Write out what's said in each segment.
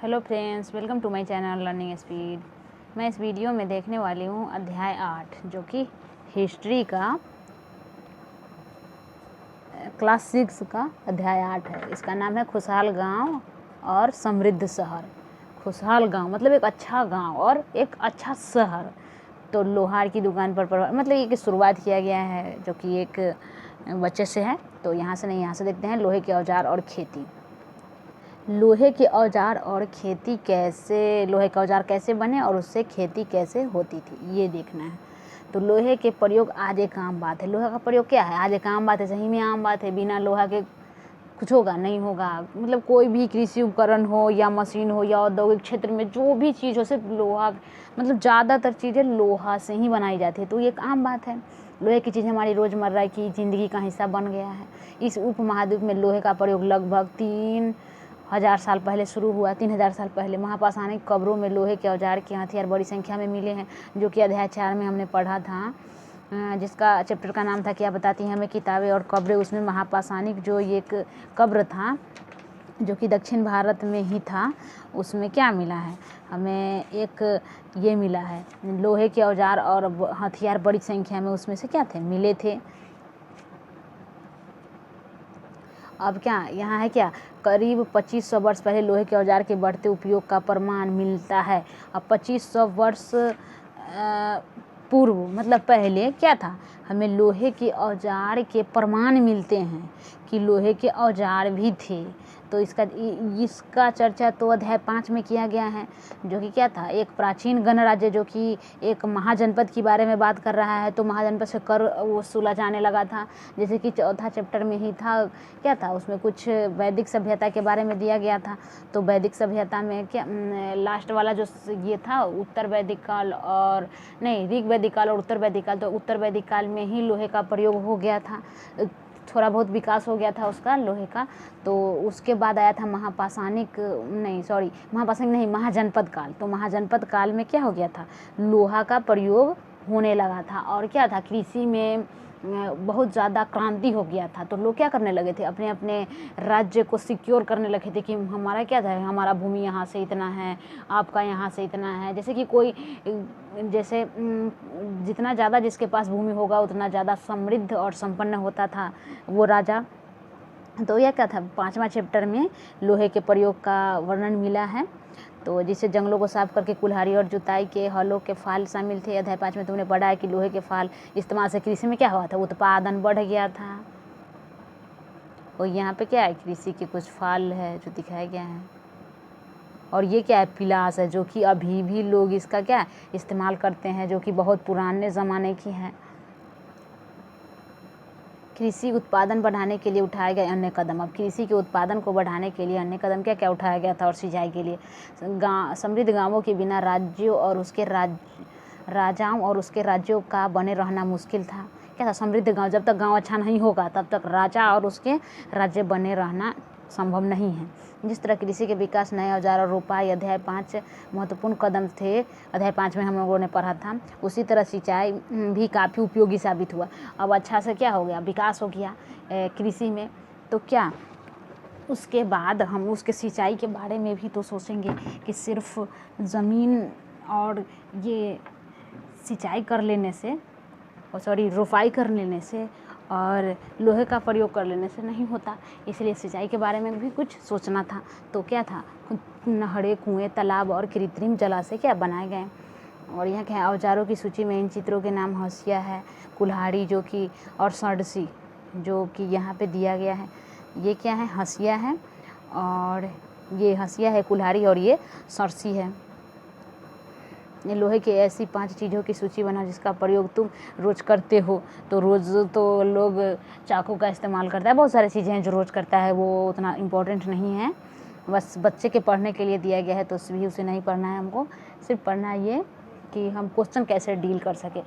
Hello friends, welcome to my channel learning speed. मैं इस video में देखने वाली हूँ अध्याय 8 जो कि हिस्ट्री का क्लास 6 का अध्याय 8 है। इसका नाम है खुशहाल गांव और समृद्ध शहर। खुशहाल गांव मतलब एक अच्छा गांव और एक अच्छा शहर। तो लोहार की दुकान पर मतलब ये कि शुरुआत किया गया है जो कि एक बच्चे से है। तो यहाँ से नहीं, यहाँ से देखते हैं लोहे के औजार और खेती। लोहे के औजार और खेती कैसे, लोहे का औजार कैसे बने और उससे खेती कैसे होती थी, ये देखना है। तो लोहे के प्रयोग आज एक आम बात है। लोहा का प्रयोग क्या है, आज एक आम बात है, सही में आम बात है। बिना लोहा के कुछ होगा नहीं होगा। मतलब कोई भी कृषि उपकरण हो या मशीन हो या औद्योगिक क्षेत्र में जो भी चीज़ हो, सिर्फ लोहा, मतलब ज़्यादातर चीज़ें लोहा से ही बनाई जाती है। तो ये एक आम बात है। लोहे की चीज़ हमारी रोज़मर्रा की ज़िंदगी का हिस्सा बन गया है। इस उपमहाद्वीप में लोहे का प्रयोग लगभग 3000 साल पहले शुरू हुआ। 3000 साल पहले महापाषाणिक कब्रों में लोहे के औजार के हथियार बड़ी संख्या में मिले हैं, जो कि अध्याय 4 में हमने पढ़ा था, जिसका चैप्टर का नाम था क्या बताती हैं हमें किताबें और कब्रें। उसमें महापाषाणिक जो एक कब्र था जो कि दक्षिण भारत में ही था, उसमें क्या मिला है हमें, एक ये मिला है लोहे के औजार और हथियार बड़ी संख्या में उसमें से क्या थे, मिले थे। अब क्या यहाँ है, क्या करीब 2500 वर्ष पहले लोहे के औजार के बढ़ते उपयोग का प्रमाण मिलता है। अब 2500 वर्ष पूर्व मतलब पहले क्या था, हमें लोहे के औजार के प्रमाण मिलते हैं कि लोहे के औजार भी थे। तो इसका चर्चा तो अध्याय 5 में किया गया है, जो कि क्या था, एक प्राचीन गणराज्य जो कि एक महाजनपद के बारे में बात कर रहा है। तो महाजनपद से कर वसूला जाने लगा था, जैसे कि चौथा चैप्टर में ही था। क्या था उसमें, कुछ वैदिक सभ्यता के बारे में दिया गया था। तो वैदिक सभ्यता में क्या लास्ट वाला जो ये था, उत्तर वैदिक काल और नहीं, ऋग वैदिक काल और उत्तर वैदिक काल। तो उत्तर वैदिक काल में ही लोहे का प्रयोग हो गया था, थोड़ा बहुत विकास हो गया था उसका लोहे का। तो उसके बाद आया था महापाषाणिक नहीं, महाजनपद काल। तो महाजनपद काल में क्या हो गया था, लोहा का प्रयोग होने लगा था और क्या था, कृषि में बहुत ज़्यादा क्रांति हो गया था। तो लोग क्या करने लगे थे, अपने अपने राज्य को सिक्योर करने लगे थे कि हमारा क्या था, हमारा भूमि यहाँ से इतना है, आपका यहाँ से इतना है। जैसे कि कोई जैसे जितना ज़्यादा जिसके पास भूमि होगा उतना ज़्यादा समृद्ध और संपन्न होता था वो राजा। तो यह क्या था, 5वां चैप्टर में लोहे के प्रयोग का वर्णन मिला है। तो जिससे जंगलों को साफ करके कुल्हाड़ी और जुताई के हलों के फाल शामिल थे। अध्याय 5 में तुमने पढ़ा है कि लोहे के फाल इस्तेमाल से कृषि में क्या हुआ था, उत्पादन बढ़ गया था। और यहाँ पे क्या है, कृषि के कुछ फाल है जो दिखाया गया है। और ये क्या है, पिलास है, जो कि अभी भी लोग इसका क्या इस्तेमाल करते हैं, जो कि बहुत पुराने ज़माने की है। कृषि उत्पादन बढ़ाने के लिए उठाए गए अन्य कदम। अब कृषि के उत्पादन को बढ़ाने के लिए अन्य कदम क्या क्या उठाया गया था और सिंचाई के लिए। समृद्ध गांवों के बिना राज्यों और उसके राजाओं और उसके राज्यों का बने रहना मुश्किल था। क्या था, समृद्ध गांव, जब तक गांव अच्छा नहीं होगा तब तक राजा और उसके राज्य बने रहना संभव नहीं है। जिस तरह कृषि के विकास, नए औजार और रोपाई अध्याय 5 महत्वपूर्ण कदम थे, अध्याय 5 में हम लोगों ने पढ़ा था, उसी तरह सिंचाई भी काफ़ी उपयोगी साबित हुआ। अब अच्छा से क्या हो गया, विकास हो गया कृषि में। तो क्या उसके बाद हम उसके सिंचाई के बारे में भी तो सोचेंगे कि सिर्फ ज़मीन और ये सिंचाई कर लेने से रोपाई कर लेने से और लोहे का प्रयोग कर लेने से नहीं होता, इसलिए सिंचाई के बारे में भी कुछ सोचना था। तो क्या था, नहरें, कुएं, तालाब और कृत्रिम जलाशय क्या बनाए गए। और यहाँ क्या है, औजारों की सूची में इन चित्रों के नाम हंसिया है, कुल्हाड़ी जो कि और सरसी जो कि यहाँ पे दिया गया है। ये क्या है, हंसिया है, और ये हंसिया है कुल्हाड़ी और ये सरसी है। लोहे की ऐसी 5 चीज़ों की सूची बना जिसका प्रयोग तुम रोज़ करते हो। तो रोज़ तो लोग चाकू का इस्तेमाल करता है, बहुत सारी चीज़ें हैं जो रोज़ करता है, वो उतना इम्पोर्टेंट नहीं है, बस बच्चे के पढ़ने के लिए दिया गया है। तो उसे नहीं पढ़ना है हमको, सिर्फ पढ़ना है ये कि हम क्वेश्चन कैसे डील कर सके।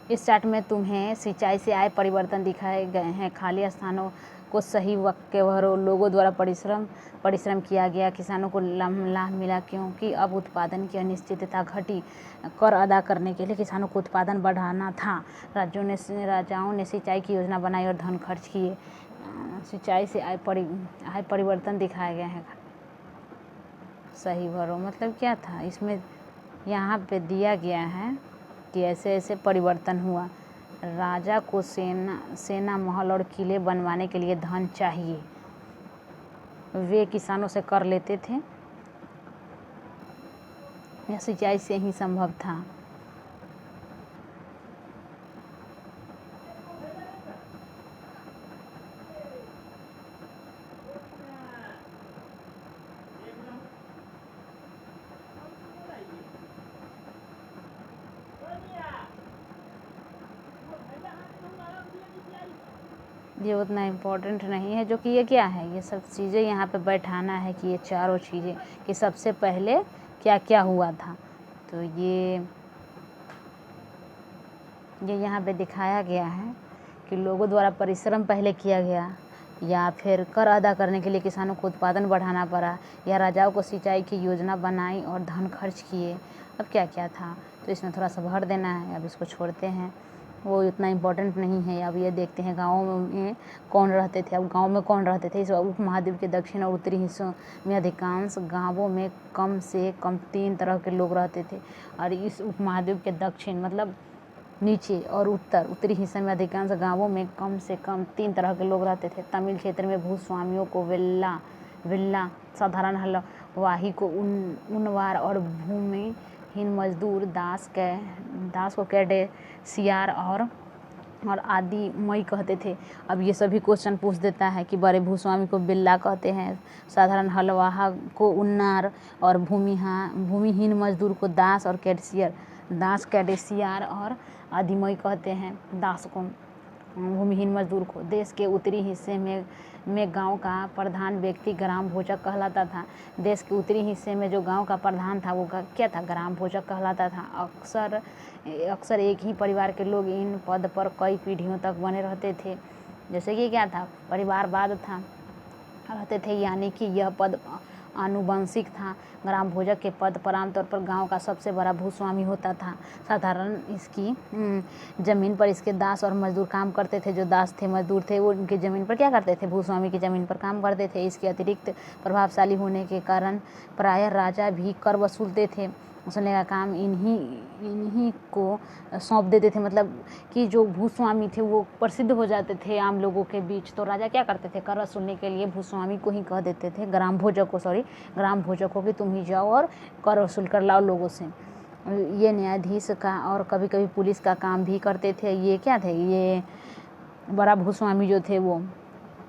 इस चार्ट में तुम्हें सिंचाई से आए परिवर्तन दिखाए गए हैं। खाली स्थानों को सही वक्त के लोगों द्वारा परिश्रम किया गया। किसानों को लाभ मिला क्योंकि अब उत्पादन की अनिश्चितता घटी। कर अदा करने के लिए किसानों को उत्पादन बढ़ाना था। राजाओं ने सिंचाई की योजना बनाई और धन खर्च किए। सिंचाई से आय परिवर्तन दिखाया गया है। सही भरो मतलब क्या था इसमें, यहाँ पे दिया गया है कि ऐसे ऐसे परिवर्तन हुआ। राजा को सेना महल और किले बनवाने के लिए धन चाहिए, वे किसानों से कर लेते थे, यह सिंचाई से ही संभव था। ये उतना इम्पोर्टेंट नहीं है, जो कि ये क्या है, ये सब चीज़ें यहाँ पे बैठाना है कि ये चारों चीज़ें कि सबसे पहले क्या क्या हुआ था। तो ये यहाँ पे दिखाया गया है कि लोगों द्वारा परिश्रम पहले किया गया, या फिर कर अदा करने के लिए किसानों को उत्पादन बढ़ाना पड़ा, या राजाओं को सिंचाई की योजना बनाई और धन खर्च किए। अब क्या क्या था, तो इसमें थोड़ा सा भर देना है। अब इसको छोड़ते हैं, वो इतना इम्पोर्टेंट नहीं है। अब ये देखते हैं गाँव में कौन रहते थे। अब गाँव में कौन रहते थे, इस उपमहाद्वीप के दक्षिण और उत्तरी हिस्सों में अधिकांश गाँवों में कम से कम 3 तरह के लोग रहते थे। और इस उपमहाद्वीप के दक्षिण मतलब नीचे और उत्तरी हिस्से में अधिकांश गांवों में कम से कम 3 तरह के लोग रहते थे। तमिल क्षेत्र में भूस्वामियों को विल्ला, साधारण हलवाही को उनवार और भूमिहीन मजदूर दास को कैडेसियार और आदि मई कहते थे। अब ये सभी क्वेश्चन पूछ देता है कि बड़े भूस्वामी को बिल्ला कहते हैं, साधारण हलवाहा को उन्नार और भूमिहीन मजदूर को दास कैडेसियार और आदिमई कहते हैं। दास को भूमिहीन मजदूर को। देश के उत्तरी हिस्से में गांव का प्रधान व्यक्ति ग्राम भोजक कहलाता था। देश के उत्तरी हिस्से में जो गांव का प्रधान था वो क्या था, ग्राम भोजक कहलाता था। अक्सर एक ही परिवार के लोग इन पद पर कई पीढ़ियों तक बने रहते थे। जैसे कि क्या था, परिवारवाद था रहते थे, यानी कि यह पद आनुवंशिक था। ग्राम भोजक के पद पर आमतौर पर गांव का सबसे बड़ा भूस्वामी होता था। साधारण इसकी जमीन पर इसके दास और मजदूर काम करते थे। जो दास थे, मजदूर थे, वो उनकी ज़मीन पर क्या करते थे, भूस्वामी की ज़मीन पर काम करते थे। इसके अतिरिक्त प्रभावशाली होने के कारण प्रायः राजा भी कर वसूलते थे। वसूलने का काम इन्हीं को सौंप देते थे। मतलब कि जो भूस्वामी थे वो प्रसिद्ध हो जाते थे आम लोगों के बीच, तो राजा क्या करते थे, कर वसूलने के लिए भूस्वामी को ही कह देते थे, ग्राम भोजक को कि तुम ही जाओ और कर वसूल कर लाओ लोगों से। ये न्यायाधीश का और कभी कभी पुलिस का काम भी करते थे। ये क्या थे, ये बड़ा भूस्वामी जो थे वो।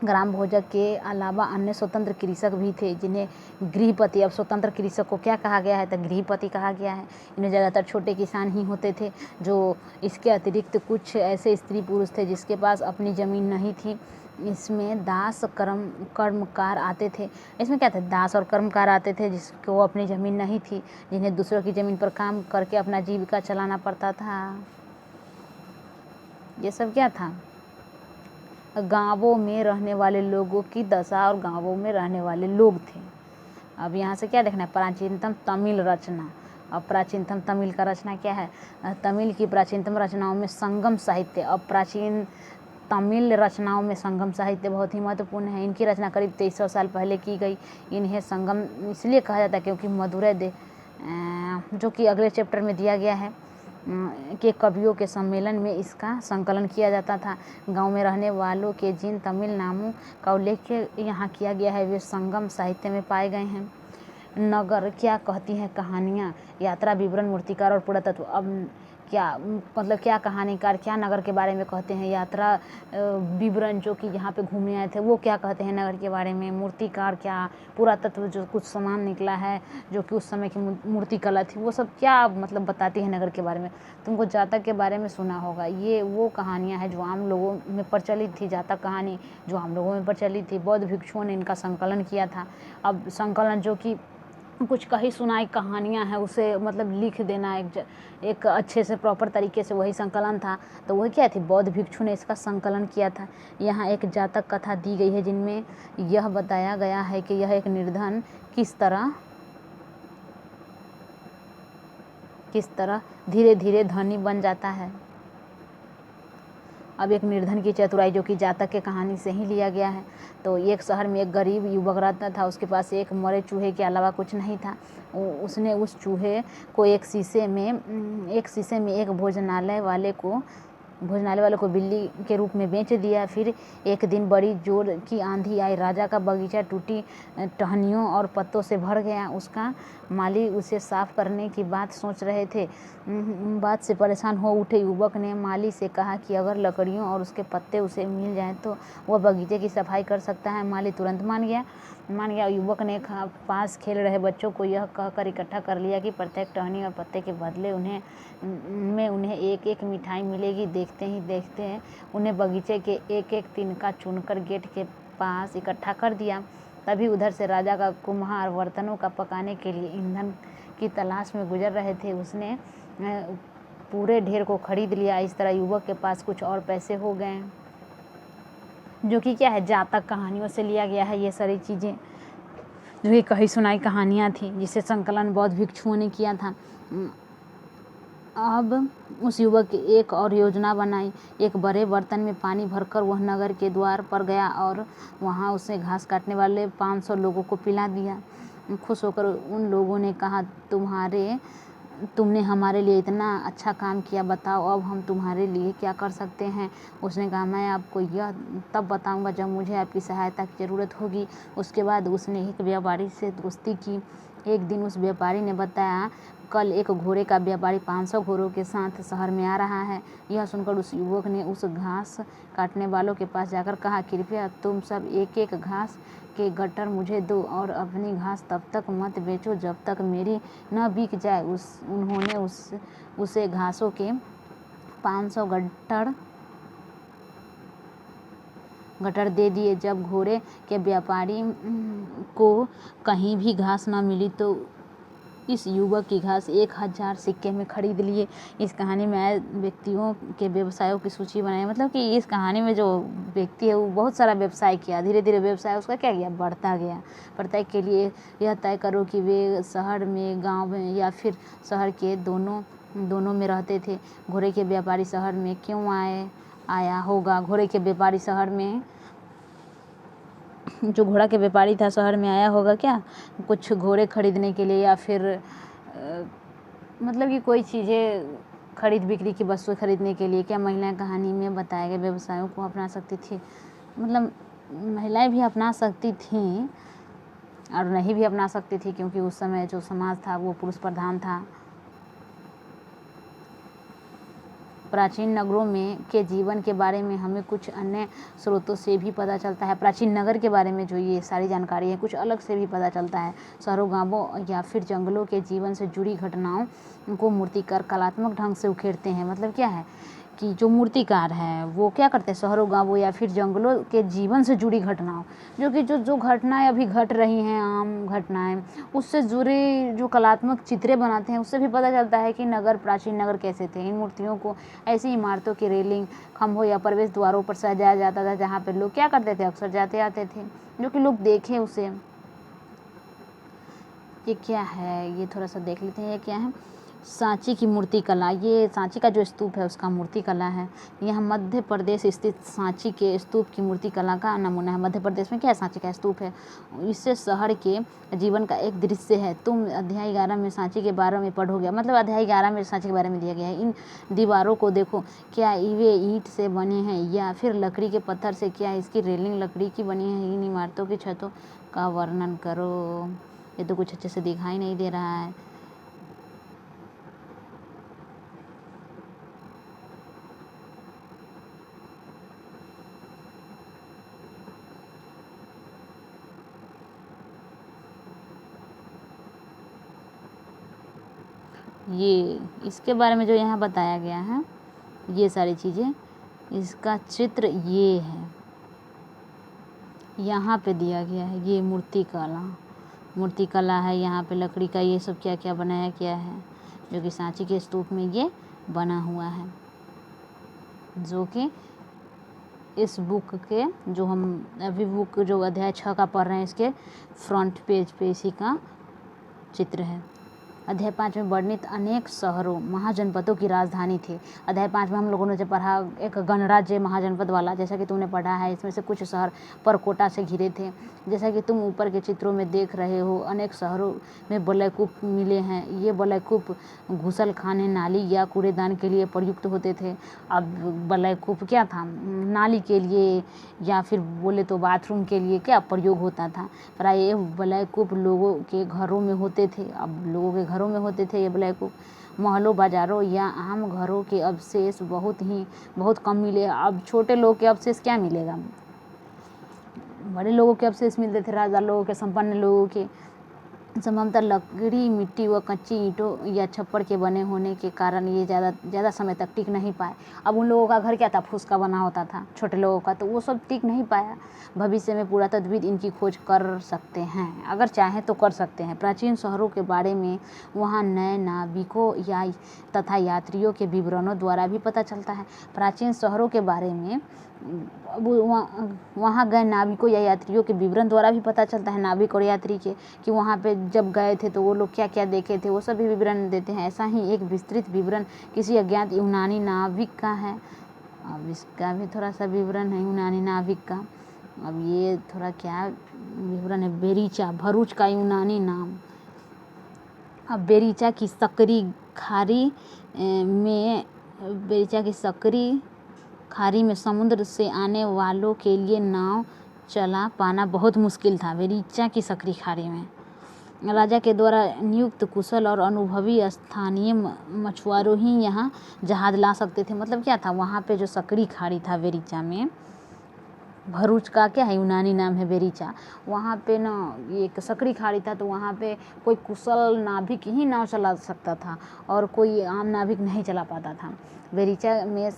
ग्राम भोजक के अलावा अन्य स्वतंत्र कृषक भी थे जिन्हें गृहपति, अब स्वतंत्र कृषक को क्या कहा गया है, तो गृहपति कहा गया है। इन्हें ज़्यादातर छोटे किसान ही होते थे। जो इसके अतिरिक्त कुछ ऐसे स्त्री पुरुष थे जिसके पास अपनी ज़मीन नहीं थी। इसमें दास कर्मकार आते थे। इसमें क्या थे, दास और कर्मकार आते थे जिसको अपनी ज़मीन नहीं थी, जिन्हें दूसरों की ज़मीन पर काम करके अपना जीविका चलाना पड़ता था। ये सब क्या था, गांवों में रहने वाले लोगों की दशा और गांवों में रहने वाले लोग थे। अब यहाँ से क्या देखना है, प्राचीनतम तमिल रचना। अब प्राचीनतम तमिल का रचना क्या है, तमिल की प्राचीनतम रचनाओं में संगम साहित्य। अब प्राचीन तमिल रचनाओं में संगम साहित्य बहुत ही महत्वपूर्ण है। इनकी रचना करीब 2300 साल पहले की गई। इन्हें संगम इसलिए कहा जाता है क्योंकि मदुरै जो कि अगले चैप्टर में दिया गया है के कवियों के सम्मेलन में इसका संकलन किया जाता था। गांव में रहने वालों के जिन तमिल नामों का उल्लेख यहाँ किया गया है वे संगम साहित्य में पाए गए हैं। नगर क्या कहती हैं कहानियाँ, यात्रा विवरण, मूर्तिकार और पुरातत्व। अब क्या मतलब क्या कहानीकार क्या नगर के बारे में कहते हैं, यात्रा विवरण जो कि यहाँ पे घूमने आए थे वो क्या कहते हैं नगर के बारे में, मूर्तिकार क्या, पुरातत्व जो कुछ सामान निकला है जो कि उस समय की मूर्ति कला थी वो सब क्या मतलब बताती है नगर के बारे में। तुमको जातक के बारे में सुना होगा, ये वो कहानियाँ हैं जो आम लोगों में प्रचलित थी। जातक कहानी जो आम लोगों में प्रचलित थी, बौद्ध भिक्षुओं ने इनका संकलन किया था। अब संकलन जो कि कुछ कही सुनाई कहानियाँ हैं उसे मतलब लिख देना एक अच्छे से प्रॉपर तरीके से, वही संकलन था। तो वही क्या थी, बौद्ध भिक्षु ने इसका संकलन किया था। यहाँ एक जातक कथा दी गई है जिनमें यह बताया गया है कि यह एक निर्धन किस तरह धीरे धीरे धनी बन जाता है। अब एक निर्धन की चतुराई, जो कि जातक के कहानी से ही लिया गया है। तो एक शहर में एक गरीब युवक रहता था। उसके पास एक मरे चूहे के अलावा कुछ नहीं था। उसने उस चूहे को एक शीशे में एक भोजनालय वाले को बिल्ली के रूप में बेच दिया। फिर एक दिन बड़ी जोर की आंधी आई। राजा का बगीचा टूटी टहनियों और पत्तों से भर गया। उसका माली उसे साफ करने की बात सोच रहे थे। बात से परेशान हो उठे युवक ने माली से कहा कि अगर लकड़ियों और उसके पत्ते उसे मिल जाएं तो वह बगीचे की सफाई कर सकता है। माली तुरंत मान गया। युवक ने पास खेल रहे बच्चों को यह कहकर इकट्ठा कर लिया कि प्रत्येक टहनी और पत्ते के बदले उन्हें एक एक मिठाई मिलेगी। देखते ही देखते उन्हें बगीचे के एक एक तिनका चुनकर गेट के पास इकट्ठा कर दिया। तभी उधर से राजा का कुम्हार बर्तनों का पकाने के लिए ईंधन की तलाश में गुजर रहे थे। उसने पूरे ढेर को खरीद लिया। इस तरह युवक के पास कुछ और पैसे हो गए, जो कि क्या है, जातक कहानियों से लिया गया है। ये सारी चीज़ें जो कि कही सुनाई कहानियाँ थी, जिसे संकलन बौद्ध भिक्षुओं ने किया था। अब उस युवक की एक और योजना बनाई। एक बड़े बर्तन में पानी भरकर वह नगर के द्वार पर गया और वहाँ उसने घास काटने वाले 500 लोगों को पिला दिया। खुश होकर उन लोगों ने कहा, तुमने हमारे लिए इतना अच्छा काम किया, बताओ अब हम तुम्हारे लिए क्या कर सकते हैं। उसने कहा, मैं आपको यह तब बताऊंगा जब मुझे आपकी सहायता की ज़रूरत होगी। उसके बाद उसने एक व्यापारी से दोस्ती की। एक दिन उस व्यापारी ने बताया, कल एक घोड़े का व्यापारी 500 घोड़ों के साथ शहर में आ रहा है। यह सुनकर उस युवक ने उस घास काटने वालों के पास जाकर कहा, कृपया तुम सब एक एक घास के गट्ठर मुझे दो और अपनी घास तब तक मत बेचो जब तक मेरी न बिक जाए। उन्होंने उसे घासों के 500 गट्ठर दे दिए। जब घोड़े के व्यापारी को कहीं भी घास न मिली तो इस युवक की घास 1000 सिक्के में खरीद लिए। इस कहानी में आए व्यक्तियों के व्यवसायों की सूची बनाई। मतलब कि इस कहानी में जो व्यक्ति है वो बहुत सारा व्यवसाय किया। धीरे धीरे व्यवसाय उसका क्या किया, बढ़ता गया। प्रत्येक के लिए यह तय करो कि वे शहर में, गांव में या फिर शहर के दोनों में रहते थे। घोड़े के व्यापारी शहर में क्यों आया होगा। घोड़े के व्यापारी शहर में, जो घोड़ा के व्यापारी था, शहर में आया होगा क्या, कुछ घोड़े खरीदने के लिए या फिर मतलब कि कोई चीज़ें खरीद बिक्री की वस्तुएं खरीदने के लिए। क्या महिलाएं कहानी में बताए गए व्यवसायों को अपना सकती थी। मतलब महिलाएं भी अपना सकती थीं और नहीं भी अपना सकती थी, क्योंकि उस समय जो समाज था वो पुरुष प्रधान था। प्राचीन नगरों में के जीवन के बारे में हमें कुछ अन्य स्रोतों से भी पता चलता है। प्राचीन नगर के बारे में जो ये सारी जानकारी है, कुछ अलग से भी पता चलता है। शहरों, गांवों या फिर जंगलों के जीवन से जुड़ी घटनाओं को मूर्तिकार कलात्मक ढंग से उकेरते हैं। मतलब क्या है कि जो मूर्तिकार है वो क्या करते हैं, शहरों, गांवों या फिर जंगलों के जीवन से जुड़ी घटनाओं, जो घटनाएं अभी घट रही हैं, आम घटनाएं, उससे जुड़ी जो कलात्मक चित्रें बनाते हैं, उससे भी पता चलता है कि प्राचीन नगर कैसे थे। इन मूर्तियों को ऐसी इमारतों की रेलिंग, खंभों या प्रवेश द्वारों पर सजाया जाता था, जहाँ पे लोग क्या करते थे, अक्सर जाते आते थे, जो कि लोग देखें उसे। ये क्या है, ये थोड़ा सा देख लेते हैं। ये क्या है, सांची की मूर्ति कला। ये सांची का जो स्तूप है उसका मूर्ति कला है। यह मध्य प्रदेश स्थित सांची के स्तूप की मूर्ति कला का नमूना है। मध्य प्रदेश में क्या है, सांची का स्तूप है। इससे शहर के जीवन का एक दृश्य है। तुम अध्याय 11 में सांची के बारे में पढ़ोगे। मतलब अध्याय 11 में सांची के बारे में दिया गया है। इन दीवारों को देखो, क्या वे ईंट से बने हैं या फिर लकड़ी के पत्थर से। क्या इसकी रेलिंग लकड़ी की बनी है। इन इमारतों की छतों का वर्णन करो। ये तो कुछ अच्छे से दिखाई नहीं दे रहा है। ये इसके बारे में जो यहाँ बताया गया है, ये सारी चीज़ें, इसका चित्र ये है, यहाँ पे दिया गया है। ये मूर्ति कला है। यहाँ पे लकड़ी का ये सब क्या क्या बनाया गया है, जो कि सांची के स्तूप में ये बना हुआ है, जो कि इस बुक के, जो हम अभी बुक जो अध्याय 6 का पढ़ रहे हैं, इसके फ्रंट पेज पे इसी का चित्र है। अध्याय 5 में वर्णित अनेक शहरों महाजनपदों की राजधानी थी। अध्याय 5 में हम लोगों ने जो पढ़ा एक गणराज्य महाजनपद वाला, जैसा कि तुमने पढ़ा है, इसमें से कुछ शहर परकोटा से घिरे थे। जैसा कि तुम ऊपर के चित्रों में देख रहे हो, अनेक शहरों में वलयकूप मिले हैं। ये वलयकूप घुसल खाने, नाली या कूड़ेदान के लिए प्रयुक्त होते थे। अब वलयकूप क्या था? नाली के लिए या फिर बोले तो बाथरूम के लिए क्या प्रयोग होता था। प्राय ये वलयकूप लोगों के घरों में होते थे। अब लोगों के घरों में होते थे ये वलयकूप। महलों, बाजारों या आम घरों के अवशेष बहुत कम मिले। अब छोटे लोगों के अवशेष क्या मिलेगा? बड़े लोगों के अवशेष मिलते थे, राजा लोगों के, संपन्न लोगों के। संभवतः लकड़ी, मिट्टी व कच्ची ईंटों या छप्पर के बने होने के कारण ये ज़्यादा समय तक टिक नहीं पाए। अब उन लोगों का घर क्या था? फूस का बना होता था, छोटे लोगों का, तो वो सब टिक नहीं पाया। भविष्य में पुरातत्वविद इनकी खोज कर सकते हैं, अगर चाहें तो कर सकते हैं। प्राचीन शहरों के बारे में वहाँ नए नाविकों तथा यात्रियों के विवरणों द्वारा भी पता चलता है। प्राचीन शहरों के बारे में वहाँ गए नाविकों या यात्रियों के विवरण द्वारा भी पता चलता है, नाविक और यात्री के, कि वहाँ पे जब गए थे तो वो लोग क्या क्या देखे थे, वो सभी विवरण देते हैं। ऐसा ही एक विस्तृत विवरण किसी अज्ञात यूनानी नाविक का है। अब इसका भी थोड़ा सा विवरण है यूनानी नाविक का। अब ये थोड़ा क्या विवरण है? बेरीचा, भरूच का यूनानी नाम। अब बेरीचा की सकरी खाड़ी में समुद्र से आने वालों के लिए नाव चला पाना बहुत मुश्किल था। बेरीचा की सकरी खाड़ी में राजा के द्वारा नियुक्त कुशल और अनुभवी स्थानीय मछुआरों ही यहाँ जहाज ला सकते थे। मतलब क्या था? वहाँ पे जो सकरी खाड़ी था बेरीचा में, भरूच का क्या है यूनानी नाम है बेरीचा, वहाँ पे ना एक सकरी खाड़ी था, तो वहाँ पे कोई कुशल नाविक ही नाव चला सकता था और कोई आम नाविक नहीं चला पाता था। बेरीचा में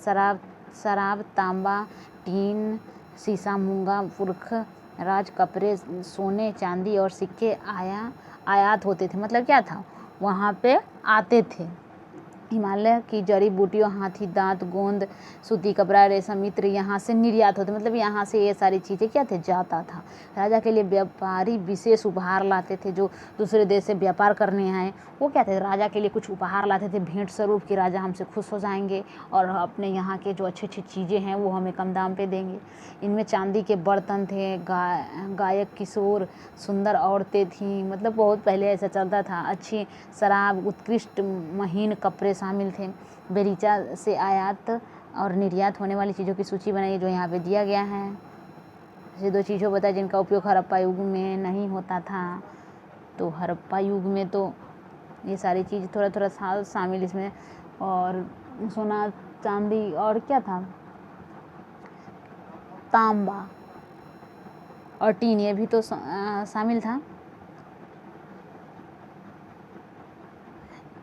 शराब, तांबा, टीन, शीशा, मूंगा, पुरख राज कपड़े, सोने, चांदी और सिक्के आयात होते थे। मतलब क्या था? वहाँ पे आते थे। हिमालय की जड़ी बूटियों, हाथी दांत, गोंद, सूती कपड़ा, रेशम इत्र यहाँ से निर्यात होते। मतलब यहाँ से ये सारी चीज़ें क्या थे? जाता था। राजा के लिए व्यापारी विशेष उपहार लाते थे। जो दूसरे देश से व्यापार करने आए वो क्या थे? राजा के लिए कुछ उपहार लाते थे भेंट स्वरूप, कि राजा हमसे खुश हो जाएंगे और अपने यहाँ के जो अच्छी अच्छी चीज़ें हैं वो हमें कम दाम पे देंगे। इनमें चांदी के बर्तन थे, गायक, किशोर, सुंदर औरतें थीं। मतलब बहुत पहले ऐसा चलता था। अच्छी शराब, उत्कृष्ट महीन कपड़े शामिल थे। बेरीचा से आयात और निर्यात होने वाली चीज़ों की सूची बनाइए, जो यहाँ पे दिया गया है। ये 2 चीज़ों बताए जिनका उपयोग हड़प्पा युग में नहीं होता था। तो हड़प्पा युग में तो ये सारी चीज़ थोड़ा शामिल इसमें, और सोना, चांदी और क्या था? तांबा और टीन, ये भी तो शामिल था।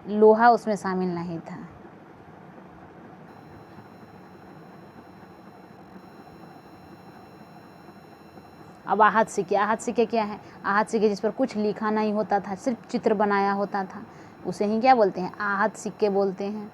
लोहा उसमें शामिल नहीं था। अब आहत सिक्के क्या है? आहत सिक्के जिस पर कुछ लिखा नहीं होता था, सिर्फ चित्र बनाया होता था, उसे ही क्या बोलते हैं? आहत सिक्के बोलते हैं।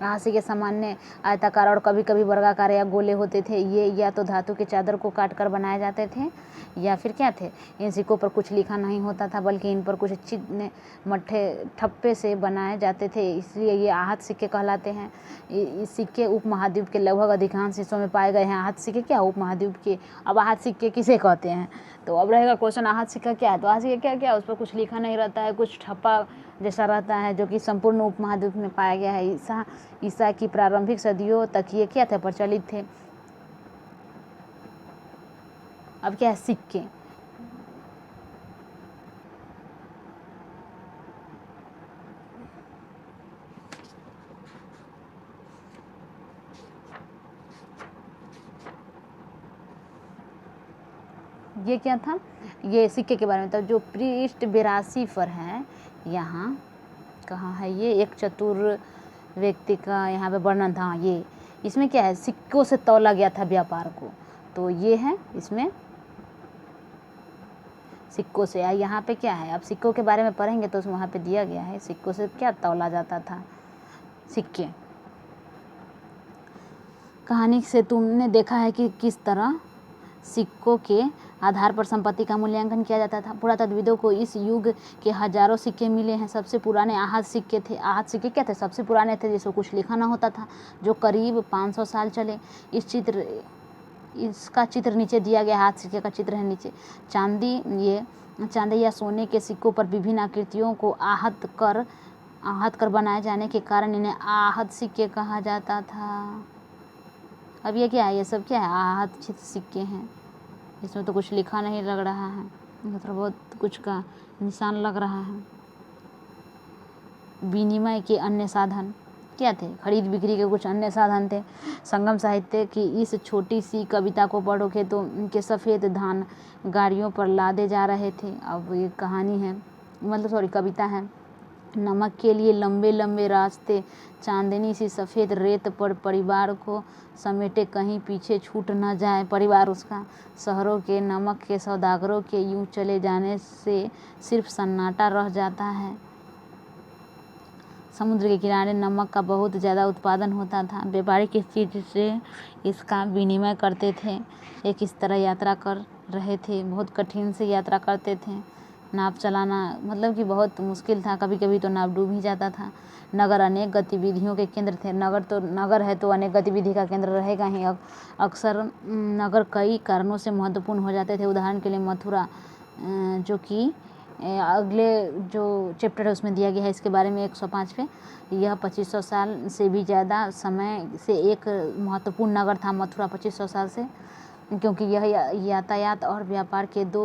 आहत सिक्के सामान्य आयताकार और कभी कभी वर्गाकार या गोले होते थे। ये या तो धातु के चादर को काट कर बनाए जाते थे या फिर क्या थे? इन सिक्कों पर कुछ लिखा नहीं होता था, बल्कि इन पर कुछ चिन्ह मट्ठे ठप्पे से बनाए जाते थे, इसलिए ये आहत सिक्के कहलाते हैं। इस सिक्के उपमहाद्वीप के लगभग अधिकांश हिस्सों में पाए गए हैं। आहत सिक्के क्या? उपमहाद्वीप के। अब आहत सिक्के किसे कहते हैं? तो अब रहेगा क्वेश्चन, आहत सिक्का क्या है? तो आहत सिक्का क्या? उस पर कुछ लिखा नहीं रहता है, कुछ ठप्पा जैसा रहता है, जो कि संपूर्ण उपमहाद्वीप में पाया गया है। ईसा की प्रारंभिक सदियों तक ये क्या थे? प्रचलित थे। अब क्या है? सिक्के। ये क्या था? ये सिक्के के बारे में था। जो पृष्ठ 82 पर है, यहाँ कहाँ है ये? एक चतुर व्यक्ति का यहाँ पे वर्णन था। ये इसमें क्या है? सिक्कों से तौला गया था व्यापार को, तो ये है इसमें सिक्कों से। यहाँ पे क्या है? अब सिक्कों के बारे में पढ़ेंगे तो वहाँ पे दिया गया है सिक्कों से क्या तौला जाता था। सिक्के कहानी से तुमने देखा है कि किस तरह सिक्कों के आधार पर संपत्ति का मूल्यांकन किया जाता था। पुरातत्वविदों को इस युग के हजारों सिक्के मिले हैं। सबसे पुराने आहत सिक्के थे। आहत सिक्के क्या थे? सबसे पुराने थे जिसको कुछ लिखा ना होता था, जो करीब 500 साल चले। इसका चित्र नीचे दिया गया, हाथ सिक्के का चित्र है नीचे। चांदी या सोने के सिक्कों पर विभिन्न आकृतियों को आहत कर बनाए जाने के कारण इन्हें आहत सिक्के कहा जाता था। अब ये क्या है? ये सब क्या है? आहत सिक्के हैं। इसमें तो कुछ लिखा नहीं लग रहा है, मतलब बहुत कुछ का निशान लग रहा है। विनिमय के अन्य साधन क्या थे? खरीद बिक्री के कुछ अन्य साधन थे। संगम साहित्य की इस छोटी सी कविता को पढ़ोगे तो उनके सफ़ेद धान गाड़ियों पर लादे जा रहे थे। अब ये कहानी है, मतलब कविता है। नमक के लिए लंबे लंबे रास्ते, चांदनी सी सफ़ेद रेत पर परिवार को समेटे, कहीं पीछे छूट न जाए परिवार उसका। शहरों के नमक के सौदागरों के यूं चले जाने से सिर्फ सन्नाटा रह जाता है। समुद्र के किनारे नमक का बहुत ज़्यादा उत्पादन होता था। व्यापारी किस चीज़ से इसका विनिमय करते थे? ये किस तरह यात्रा कर रहे थे? बहुत कठिन से यात्रा करते थे। नाव चलाना मतलब कि बहुत मुश्किल था, कभी कभी तो नाव डूब ही जाता था। नगर अनेक गतिविधियों के केंद्र थे। नगर है तो अनेक गतिविधि का केंद्र रहेगा ही। अक्सर नगर कई कारणों से महत्वपूर्ण हो जाते थे। उदाहरण के लिए मथुरा, जो कि अगले जो चैप्टर है उसमें दिया गया है, इसके बारे में 105 पे। यह 2500 साल से भी ज़्यादा समय से एक महत्वपूर्ण नगर था मथुरा, 2500 साल से, क्योंकि यह यातायात और व्यापार के दो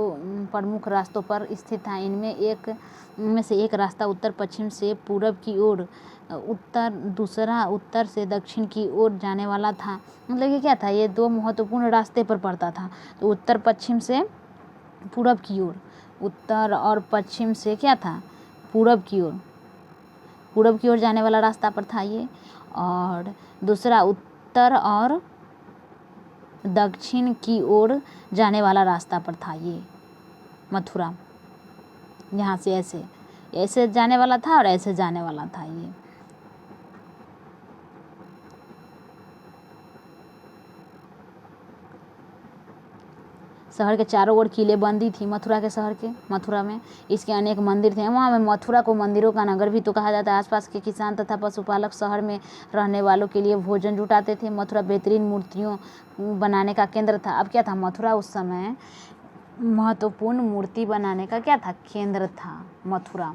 प्रमुख रास्तों पर स्थित था। इनमें से एक रास्ता उत्तर पश्चिम से पूरब की ओर, दूसरा उत्तर से दक्षिण की ओर जाने वाला था। मतलब ये क्या था? ये दो महत्वपूर्ण रास्ते पर पड़ता था। तो उत्तर पश्चिम से पूरब की ओर, उत्तर और पश्चिम से क्या था? पूरब की ओर जाने वाला रास्ता पर था ये। और दूसरा उत्तर और दक्षिण की ओर जाने वाला रास्ता पर था ये मथुरा। यहाँ से ऐसे जाने वाला था और ऐसे जाने वाला था ये। शहर के चारों ओर किलेबंदी थी मथुरा में। इसके अनेक मंदिर थे। वहाँ में मथुरा को मंदिरों का नगर भी तो कहा जाता है। आसपास के किसान तथा पशुपालक शहर में रहने वालों के लिए भोजन जुटाते थे। मथुरा बेहतरीन मूर्तियों बनाने का केंद्र था। अब क्या था? मथुरा उस समय महत्वपूर्ण मूर्ति बनाने का क्या था? केंद्र था मथुरा।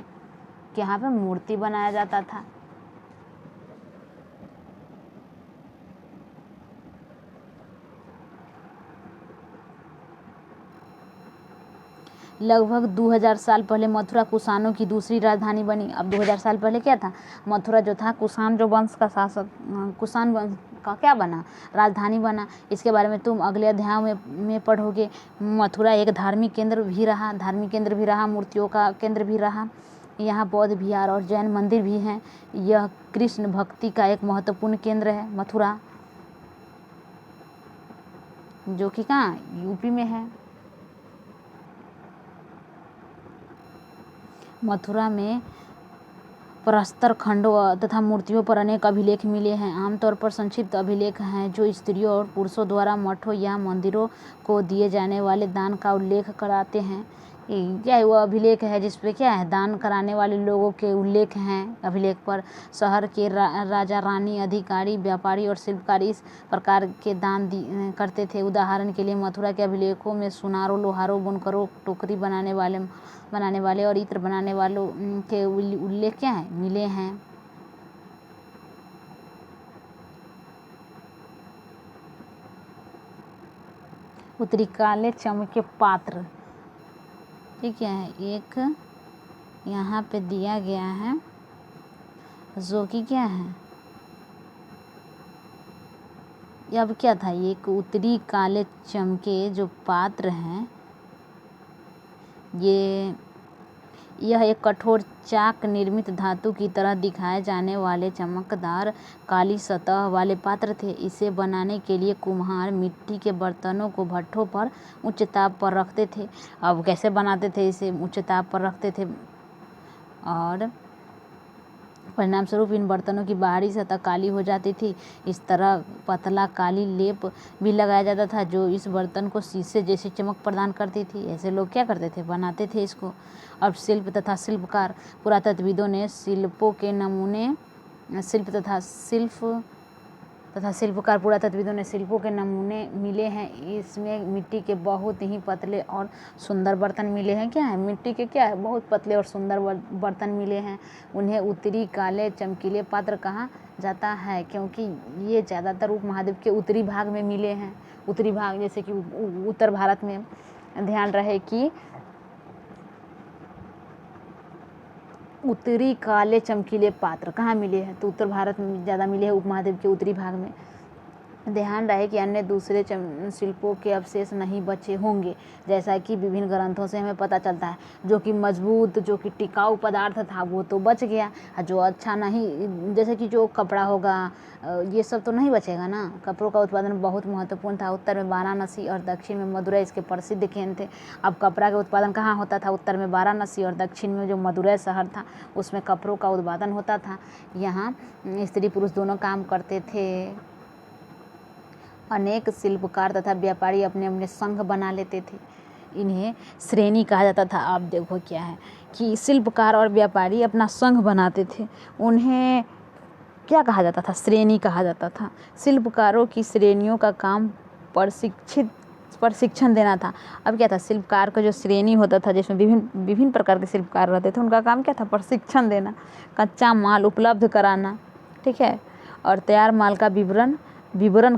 यहाँ पे मूर्ति बनाया जाता था। लगभग 2000 साल पहले मथुरा कुषाणों की दूसरी राजधानी बनी। अब 2000 साल पहले क्या था? मथुरा जो था कुषाण जो वंश का शासक, कुषाण वंश का क्या बना? राजधानी बना। इसके बारे में तुम अगले अध्याय में पढ़ोगे। मथुरा एक धार्मिक केंद्र भी रहा, मूर्तियों का केंद्र भी रहा। यहाँ बौद्ध विहार और जैन मंदिर भी हैं। यह कृष्ण भक्ति का एक महत्वपूर्ण केंद्र है मथुरा, जो कि कहाँ? यूपी में है। मथुरा में प्रस्तर खंडों तथा मूर्तियों पर अनेक अभिलेख मिले हैं। आमतौर पर संक्षिप्त अभिलेख हैं जो स्त्रियों और पुरुषों द्वारा मठों या मंदिरों को दिए जाने वाले दान का उल्लेख कराते हैं। क्या है? वो अभिलेख है जिसपे क्या है? दान कराने वाले लोगों के उल्लेख हैं अभिलेख पर। शहर के राजा रानी, अधिकारी, व्यापारी और शिल्पकार इस प्रकार के दान करते थे। उदाहरण के लिए मथुरा के अभिलेखों में सुनारों, लोहारों, बुनकरों, टोकरी बनाने वाले और इत्र बनाने वालों के उल्लेख क्या है? मिले हैं। उत्तरी काले चमके पात्र, ये क्या है? एक यहाँ पे दिया गया है जो कि क्या है? अब क्या था? ये एक उत्तरी काले चमके जो पात्र हैं, यह एक कठोर चाक निर्मित धातु की तरह दिखाए जाने वाले चमकदार काली सतह वाले पात्र थे। इसे बनाने के लिए कुम्हार मिट्टी के बर्तनों को भट्ठों पर उच्च ताप पर रखते थे। अब कैसे बनाते थे? इसे उच्च ताप पर रखते थे और परिणाम स्वरूप इन बर्तनों की बाहरी सतह काली हो जाती थी। इस तरह पतला काली लेप भी लगाया जाता था जो इस बर्तन को शीशे जैसी चमक प्रदान करती थी। ऐसे लोग क्या करते थे, बनाते थे इसको। अब शिल्प तथा शिल्पकार पुरातत्वविदों ने शिल्पों के नमूने शिल्पकार पुरातत्वविदों ने शिल्पों के नमूने मिले हैं। इसमें मिट्टी के बहुत ही पतले और सुंदर बर्तन मिले हैं। क्या है, मिट्टी के क्या है, बहुत पतले और सुंदर बर्तन मिले हैं। उन्हें उत्तरी काले चमकीले पात्र कहा जाता है क्योंकि ये ज़्यादातर उपमहाद्वीप के उत्तरी भाग में मिले हैं। उत्तरी भाग जैसे कि उत्तर भारत में, ध्यान रहे कि उत्तरी काले चमकीले पात्र कहाँ मिले हैं, तो उत्तर भारत में ज़्यादा मिले हैं, उपमहाद्वीप के उत्तरी भाग में। ध्यान रहे कि अन्य दूसरे शिल्पों के अवशेष नहीं बचे होंगे, जैसा कि विभिन्न ग्रंथों से हमें पता चलता है। जो कि मजबूत, जो कि टिकाऊ पदार्थ था वो तो बच गया, जो अच्छा नहीं, जैसे कि जो कपड़ा होगा, ये सब तो नहीं बचेगा ना। कपड़ों का उत्पादन बहुत महत्वपूर्ण था। उत्तर में वाराणसी और दक्षिण में मदुरै इसके प्रसिद्ध केंद्र थे। अब कपड़ा का उत्पादन कहाँ होता था, उत्तर में वाराणसी और दक्षिण में जो मदुरै शहर था उसमें कपड़ों का उत्पादन होता था। यहाँ स्त्री पुरुष दोनों काम करते थे। अनेक शिल्पकार तथा व्यापारी अपने अपने संघ बना लेते थे। इन्हें श्रेणी कहा जाता था। आप देखो क्या है कि शिल्पकार और व्यापारी अपना संघ बनाते थे, उन्हें क्या कहा जाता था, श्रेणी कहा जाता था। शिल्पकारों की श्रेणियों का काम प्रशिक्षण देना था। अब क्या था, शिल्पकार का जो श्रेणी होता था जिसमें विभिन्न प्रकार के शिल्पकार रहते थे, उनका काम क्या था, प्रशिक्षण देना, कच्चा माल उपलब्ध कराना, ठीक है, और तैयार माल का वितरण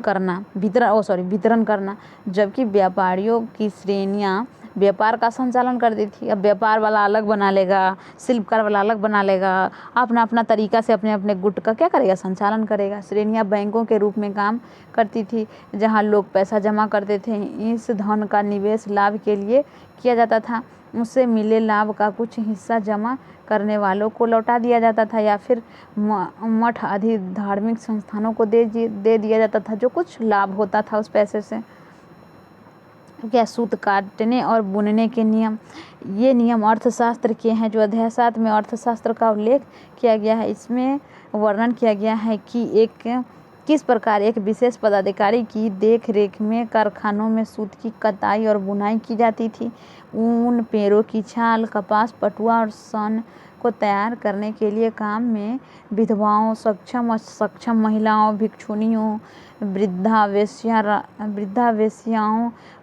करना। जबकि व्यापारियों की श्रेणियाँ व्यापार का संचालन करती थी। अब व्यापार वाला अलग बना लेगा, शिल्पकार वाला अलग बना लेगा, अपना अपना तरीका से अपने अपने गुट का क्या करेगा, संचालन करेगा। श्रेणियाँ बैंकों के रूप में काम करती थी जहाँ लोग पैसा जमा करते थे। इस धन का निवेश लाभ के लिए किया जाता था। उससे मिले लाभ का कुछ हिस्सा जमा करने वालों को लौटा दिया जाता था या फिर मठ आदि धार्मिक संस्थानों को दे दिया जाता था, जो कुछ लाभ होता था उस पैसे से। क्या, सूत काटने और बुनने के नियम। ये नियम अर्थशास्त्र के हैं। जो अध्याय 7 में अर्थशास्त्र का उल्लेख किया गया है, इसमें वर्णन किया गया है कि किस प्रकार एक विशेष पदाधिकारी की देख रेख में कारखानों में सूत की कताई और बुनाई की जाती थी। ऊन, पेड़ों की छाल, कपास, पटुआ और सन को तैयार करने के लिए काम में विधवाओं, सक्षम महिलाओं, भिक्षुणियों, वृद्धावेश्याओं,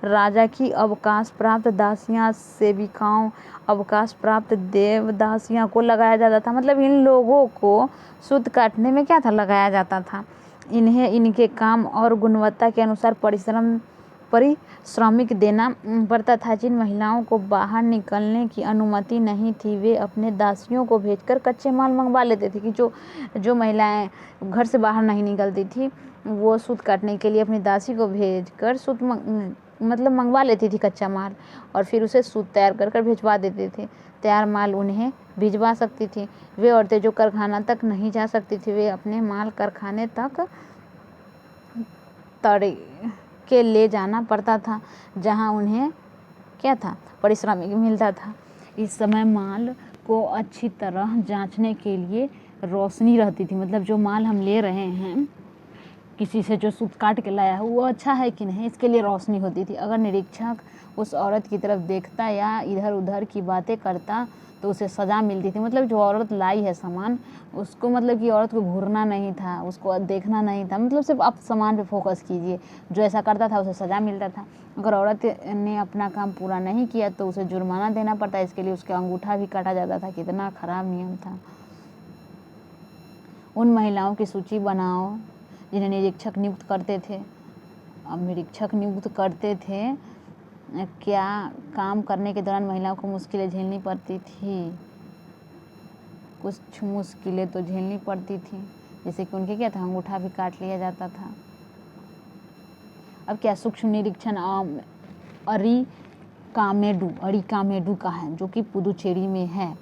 राजा की अवकाश प्राप्त दासियां, सेविकाओं, अवकाश प्राप्त देवदासियां को लगाया जाता था। मतलब इन लोगों को सूत काटने में क्या था, लगाया जाता था। इन्हें इनके काम और गुणवत्ता के अनुसार पारिश्रमिक देना पड़ता था। जिन महिलाओं को बाहर निकलने की अनुमति नहीं थी, वे अपने दासियों को भेजकर कच्चे माल मंगवा लेते थे। कि जो महिलाएं घर से बाहर नहीं निकलती थी, वो सूत काटने के लिए अपनी दासी को भेजकर सूत मतलब मंगवा लेती थी कच्चा माल, और फिर उसे सूत तैयार कर भिजवा देते थे। तैयार माल उन्हें भिजवा सकती थी। वे औरतें जो कारखाना तक नहीं जा सकती थी, वे अपने माल कारखाने तक के ले जाना पड़ता था, जहां उन्हें क्या था, पारिश्रमिक मिलता था। इस समय माल को अच्छी तरह जांचने के लिए रोशनी रहती थी। मतलब जो माल हम ले रहे हैं किसी से, जो सूत काट के लाया है, वो अच्छा है कि नहीं, इसके लिए रोशनी होती थी। अगर निरीक्षक उस औरत की तरफ देखता या इधर उधर की बातें करता तो उसे सज़ा मिलती थी। मतलब जो औरत लाई है सामान, उसको मतलब कि औरत को घूरना नहीं था, उसको देखना नहीं था, मतलब सिर्फ आप सामान पे फोकस कीजिए। जो ऐसा करता था उसे सज़ा मिलता था। अगर औरत ने अपना काम पूरा नहीं किया तो उसे जुर्माना देना पड़ता, इसके लिए उसका अंगूठा भी काटा जाता था। कितना खराब नियम था। उन महिलाओं की सूची बनाओ जिन्हें निरीक्षक नियुक्त करते थे। अब निरीक्षक नियुक्त करते थे, क्या काम करने के दौरान महिलाओं को मुश्किलें झेलनी पड़ती थी। कुछ मुश्किलें तो झेलनी पड़ती थी, जैसे कि उनके क्या था, अंगूठा भी काट लिया जाता था। अब क्या, सूक्ष्म निरीक्षण अरिकामेडु का है, जो कि पुदुचेरी में है।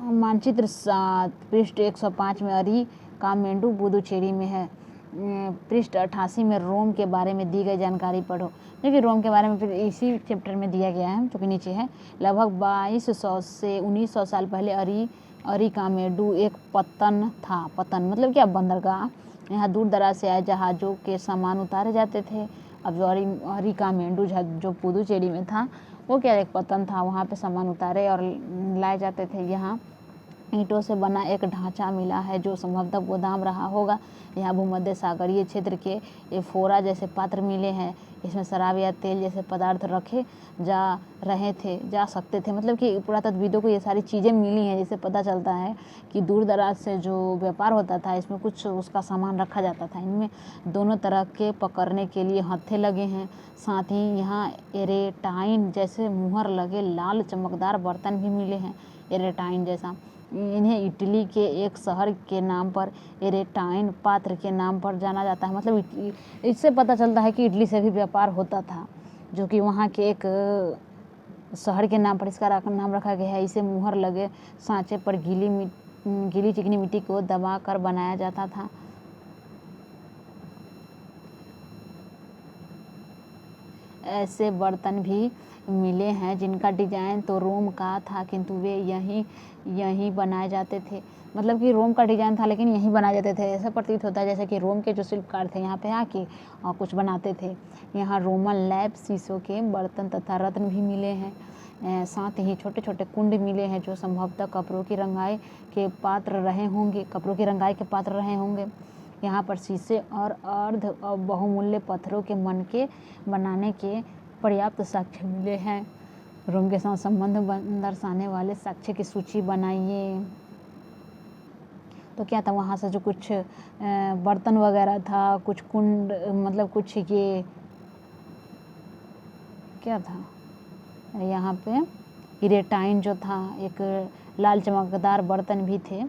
मानचित्र 7 पृष्ठ 105 में अरिकामेडु पुदुचेरी में है। पृष्ठ 88 में रोम के बारे में दी गई जानकारी पढ़ो। देखिए रोम के बारे में फिर इसी चैप्टर में दिया गया है, जो कि नीचे है। लगभग 2200 से 1900 साल पहले अरिकामेडू एक पत्तन था। पत्तन मतलब क्या, बंदरगाह। यहाँ दूर दराज से आए जहाज़ों के सामान उतारे जाते थे। अब जो अरिकामेडू जो पुदुचेरी में था, वो क्या, एक पत्तन था। वहाँ पे सामान उतारे और लाए जाते थे। यहाँ ईंटों से बना एक ढांचा मिला है जो संभवतः गोदाम रहा होगा। यहाँ भूमध्य सागरीय क्षेत्र के एफोरा जैसे पात्र मिले हैं। इसमें शराब या तेल जैसे पदार्थ रखे जा सकते थे। मतलब कि पुरातत्वविदों को ये सारी चीज़ें मिली हैं, जिससे पता चलता है कि दूर दराज से जो व्यापार होता था, इसमें कुछ उसका सामान रखा जाता था। इनमें दोनों तरह के पकड़ने के लिए हत्थे लगे हैं। साथ ही यहाँ एरेटाइन जैसे मुहर लगे लाल चमकदार बर्तन भी मिले हैं। एरेटाइन जैसा, इन्हें इटली के एक शहर के नाम पर, एरेटाइन पात्र के नाम पर जाना जाता है। मतलब इससे पता चलता है कि इटली से भी व्यापार होता था, जो कि वहाँ के एक शहर के नाम पर इसका नाम रखा गया है। इसे मुहर लगे सांचे पर गीली चिकनी मिट्टी को दबा कर बनाया जाता था। ऐसे बर्तन भी मिले हैं जिनका डिजाइन तो रोम का था, किंतु वे यहीं बनाए जाते थे। मतलब कि रोम का डिजाइन था लेकिन यहीं बनाए जाते थे। ऐसा प्रतीत होता है जैसे कि रोम के जो शिल्पकार थे यहाँ पे आके कुछ बनाते थे। यहाँ रोमन लैब शीशों के बर्तन तथा रत्न भी मिले हैं। साथ ही छोटे छोटे कुंड मिले हैं जो संभवतः कपड़ों की रंगाई के पात्र रहे होंगे। यहाँ पर शीशे और अर्ध बहुमूल्य पत्थरों के मनके बनाने के पर्याप्त साक्ष्य मिले हैं। रोम के साथ संबंध दर्शाने वाले साक्ष्य की सूची बनाइए। तो क्या था, वहाँ से जो कुछ बर्तन वगैरह था, कुछ कुंड, मतलब कुछ ये क्या था, यहाँ पे इरेटाइन जो था, एक लाल चमकदार बर्तन भी थे,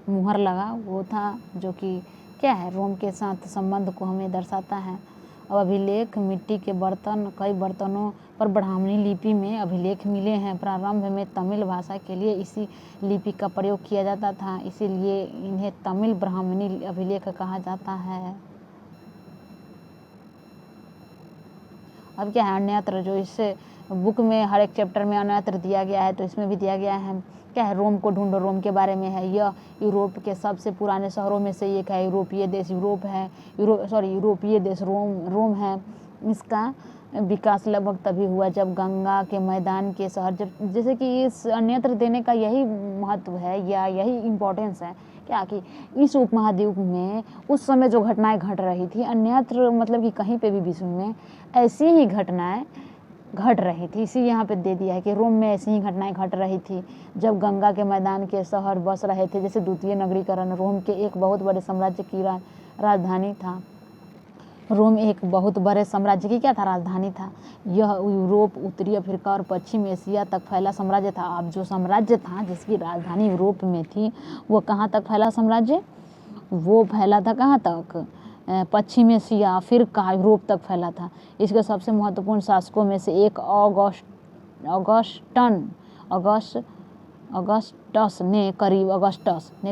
मुहर लगा वो था, जो कि क्या है, रोम के साथ संबंध को हमें दर्शाता है। अब अभिलेख मिट्टी के बर्तन, कई बर्तनों पर ब्राह्मणी लिपि में अभिलेख मिले हैं। प्रारंभ में तमिल भाषा के लिए इसी लिपि का प्रयोग किया जाता था, इसीलिए इन्हें तमिल ब्राह्मणी अभिलेख कहा जाता है। अब क्या है, अन्यत्र जो इस बुक में हर एक चैप्टर में अन्यत्र दिया गया है, तो इसमें भी दिया गया है। क्या है, रोम को ढूंढो, रोम के बारे में है। यह यूरोप के सबसे पुराने शहरों में से एक है। यूरोपीय देश रोम है। इसका विकास लगभग तभी हुआ जब गंगा के मैदान के शहर, जब जैसे कि इस अन्यत्र देने का यही महत्व है या यही इम्पोर्टेंस है, क्या कि इस उपमहाद्वीप में उस समय जो घटनाएं घट रही थी, अन्यत्र मतलब कि कहीं पे भी विश्व में ऐसी ही घटनाएं घट रही थी। इसी यहाँ पे दे दिया है कि रोम में ऐसी ही घटनाएं घट रही थी जब गंगा के मैदान के शहर बस रहे थे। जैसे द्वितीय नगरीकरण, रोम के एक बहुत बड़े साम्राज्य की राजधानी था। रोम एक बहुत बड़े साम्राज्य की क्या था, राजधानी था। यह यूरोप, उत्तरी अफ्रीका और पश्चिम एशिया तक फैला साम्राज्य था। अब जो साम्राज्य था जिसकी राजधानी यूरोप में थी, वो कहाँ तक फैला साम्राज्य, वो फैला था कहाँ तक, पश्चिम एशिया, फिर यूरोप तक फैला था। इसके सबसे महत्वपूर्ण शासकों में से एक अगस्टस ने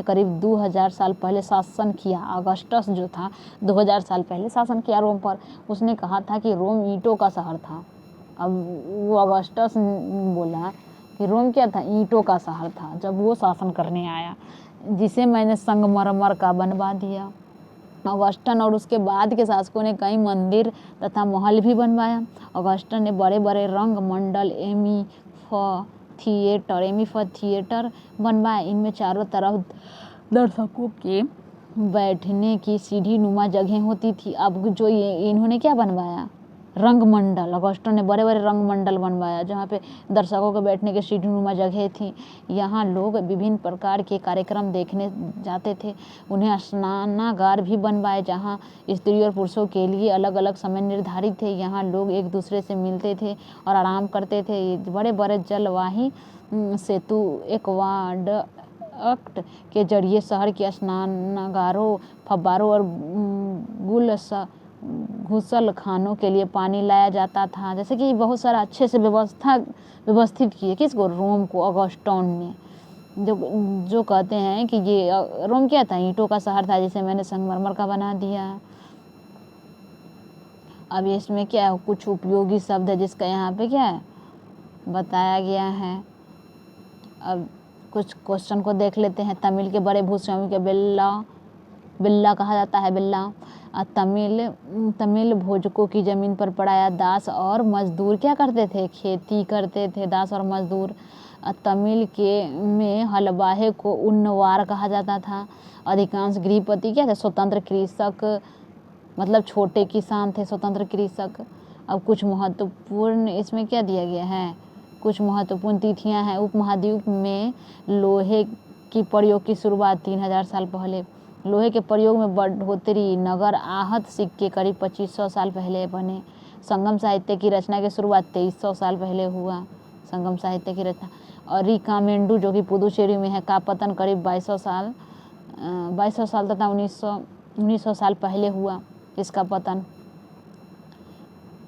करीब 2000 साल पहले शासन किया। अगस्टस जो था 2000 साल पहले शासन किया रोम पर। उसने कहा था कि रोम ईंटों का शहर था। अब वो अगस्टस बोला कि रोम क्या था, ईंटों का शहर था, जब वो शासन करने आया, जिसे मैंने संगमरमर का बनवा दिया। अगस्टन और उसके बाद के शासकों ने कई मंदिर तथा महल भी बनवाया। अगस्टन ने बड़े बड़े रंग मंडल, एमी थिएटर बनवाए। इनमें चारों तरफ दर्शकों के बैठने की सीढ़ी नुमा जगह होती थी। अब जो इन्होंने क्या बनवाया, रंगमंडल, अगस्टन ने बड़े बड़े रंगमंडल बनवाया जहाँ पे दर्शकों के बैठने की सीढ़ी नुमा जगह थी। यहाँ लोग विभिन्न प्रकार के कार्यक्रम देखने जाते थे। उन्हें स्नानागार भी बनवाए जहाँ स्त्री और पुरुषों के लिए अलग अलग समय निर्धारित थे। यहाँ लोग एक दूसरे से मिलते थे और आराम करते थे। बड़े बड़े जलवाही सेतु, एक्वाडक्ट के जरिए शहर के स्नानागारों, फव्वारों और घुसल खानों के लिए पानी लाया जाता था। जैसे कि बहुत सारा अच्छे से व्यवस्थित किए, किसको, रोम को, अगस्टन ने। जो कहते हैं कि ये रोम क्या था, ईंटों का शहर था, जिसे मैंने संगमरमर का बना दिया। अब इसमें क्या है, कुछ उपयोगी शब्द है जिसका यहाँ पे क्या है बताया गया है। अब कुछ क्वेश्चन को देख लेते हैं। तमिल के बड़े भूस्वामी के बिल्ला कहा जाता है, बिल्ला। तमिल भोजकों की ज़मीन पर पड़ाया दास और मजदूर क्या करते थे? खेती करते थे, दास और मजदूर। तमिल में हलवाहे को उन्नवार कहा जाता था। अधिकांश गृहपति क्या थे? स्वतंत्र कृषक, मतलब छोटे किसान थे, स्वतंत्र कृषक। अब कुछ महत्वपूर्ण इसमें क्या दिया गया है? कुछ महत्वपूर्ण तिथियां हैं। उपमहाद्वीप में लोहे की प्रयोग की शुरुआत 3000 साल पहले। लोहे के प्रयोग में बढ़ोतरी। नगर आहत सिक्के करीब 2500 साल पहले बने। संगम साहित्य की रचना की शुरुआत 2300 साल पहले हुआ, संगम साहित्य की रचना। और रिकामेंडू जो कि पुदुचेरी में है, का पतन करीब 2200 साल तथा 1900 साल पहले हुआ इसका पतन।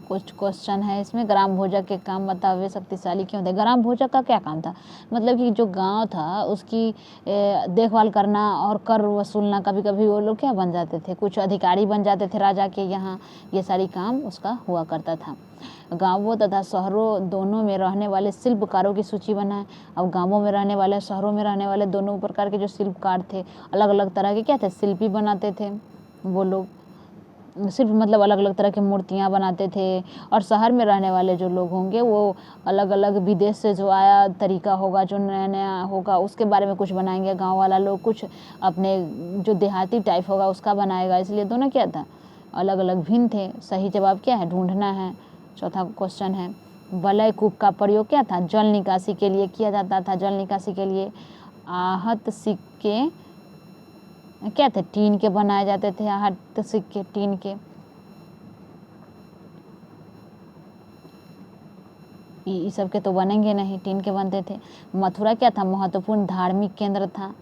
कुछ क्वेश्चन है इसमें। ग्राम भोजक के काम बताओ, वे शक्तिशाली क्यों थे? ग्राम भोजक का क्या काम था? मतलब कि जो गांव था उसकी देखभाल करना और कर वसूलना। कभी कभी वो लोग क्या बन जाते थे? कुछ अधिकारी बन जाते थे राजा के यहाँ। ये सारी काम उसका हुआ करता था। गांवों तथा शहरों दोनों में रहने वाले शिल्पकारों की सूची बनाएं। अब गांवों में रहने वाले, शहरों में रहने वाले दोनों प्रकार के जो शिल्पकार थे, अलग अलग तरह के क्या थे? शिल्पी बनाते थे वो लोग। सिर्फ मतलब अलग अलग तरह की मूर्तियाँ बनाते थे। और शहर में रहने वाले जो लोग होंगे वो अलग अलग विदेश से जो आया तरीका होगा, जो नया नया होगा, उसके बारे में कुछ बनाएंगे। गांव वाला लोग कुछ अपने जो देहाती टाइप होगा उसका बनाएगा। इसलिए दोनों क्या था? अलग अलग भिन्न थे। सही जवाब क्या है? ढूंढना है। चौथा क्वेश्चन है, वलय कूप का प्रयोग क्या था? जल निकासी के लिए किया जाता था। जल निकासी के लिए आहत सिक्के क्या थे? टीन के बनाए जाते थे। आहत सिक्के टीन के। ये सब के तो बनेंगे नहीं, टीन के बनते थे। मथुरा क्या था? महत्वपूर्ण धार्मिक केंद्र था।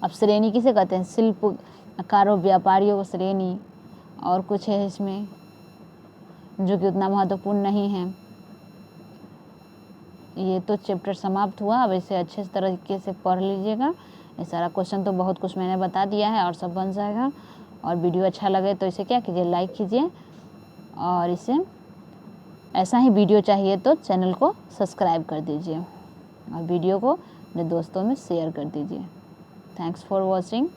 अब श्रेणी किसे कहते हैं? शिल्पकारों, व्यापारियों को श्रेणी। और कुछ है इसमें जो कि उतना महत्वपूर्ण नहीं है। ये तो चैप्टर समाप्त हुआ। अब इसे अच्छे तरीके से पढ़ लीजिएगा। ये सारा क्वेश्चन तो बहुत कुछ मैंने बता दिया है और सब बन जाएगा। और वीडियो अच्छा लगे तो इसे क्या कीजिए? लाइक कीजिए। और इसे ऐसा ही वीडियो चाहिए तो चैनल को सब्सक्राइब कर दीजिए और वीडियो को अपने दोस्तों में शेयर कर दीजिए। Thanks for watching.